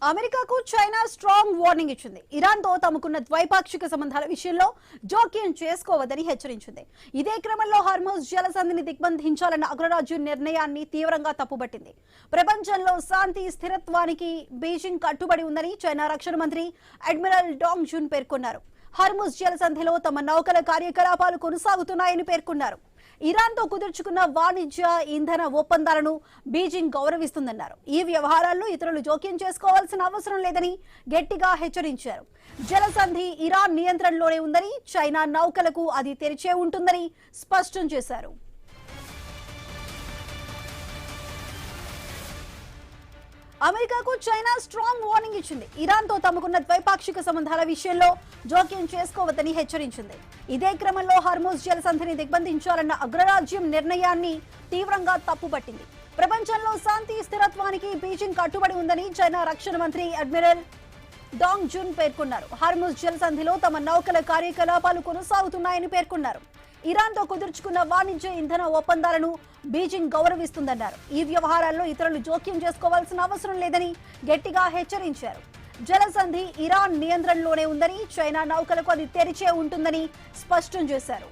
అమెరికాకు China strong warning ఇచ్చింది. ఇరాన్తో తమకున్న ద్వైపాక్షిక సంబంధాల విషయంలో జోక్యం చేసుకోవద్దని హెచ్చరించింది. ఇదే క్రమంలో హార్మోజ్ జలసంధిని దిగ్బంధించాలన్న అగ్రరాజ్యం నిర్ణయాన్ని తీవ్రంగా తప్పుపట్టింది. ప్రపంచంలో శాంతి స్థిరత్వానికి బీజింగ్ కట్టుబడి ఉందని చైనా రక్షణ మంత్రి అడ్మిరల్ డాంగ్ జున్ పేర్కొన్నారు. హార్మోజ్ జలసంధిలో తమ నౌకల కార్యకలాపాలు కొనసాగుతున్నాయని పేర్కొన్నారు. ఇరాన్తో కుదుర్చుకున్న వాణిజ్య ఇంధన ఒప్పందాలను బీజింగ్ గౌరవిస్తుందన్నారు. ఈ వ్యవహారాల్లో ఇతరులు జోక్యం చేసుకోవాల్సిన అవసరం లేదని గట్టిగా హెచ్చరించారు. జలసంధి ఇరాన్ నియంత్రణలోనే ఉందని, చైనా నౌకలకు అది తెరిచే ఉంటుందని స్పష్టం చేశారు. అమెరికాకు చైనా స్ట్రాంగ్ వార్నింగ్ ఇచ్చింది. ఇరాన్తో తమకున్న ద్వైపాక్షిక సంబంధాల విషయంలో జోక్యం చేసుకోవద్దని హెచ్చరించింది. ఇదే క్రమంలో హార్మోజ్ జలసంధిని దిగ్బంధించాలన్న అగ్రరాజ్యం నిర్ణయాన్ని తీవ్రంగా తప్పుపట్టింది. ప్రపంచంలో శాంతి స్థిరత్వానికి బీజింగ్ కట్టుబడి ఉందని చైనా రక్షణ మంత్రి అడ్మిరల్ డాంగ్ జున్ పేర్కొన్నారు. హార్మోజ్ జలసంధిలో తమ నౌకల కార్యకలాపాలు కొనసాగుతున్నాయని పేర్కొన్నారు. ఇరాన్తో కుదుర్చుకున్న వాణిజ్య ఇంధన ఒప్పందాలను బీజింగ్ గౌరవిస్తుందన్నారు. ఈ వ్యవహారాల్లో ఇతరులు జోక్యం చేసుకోవాల్సిన అవసరం లేదని గట్టిగా హెచ్చరించారు. జలసంధి ఇరాన్ నియంత్రణలోనే ఉందని, చైనా నౌకలకు అది తెరిచే ఉంటుందని స్పష్టం చేశారు.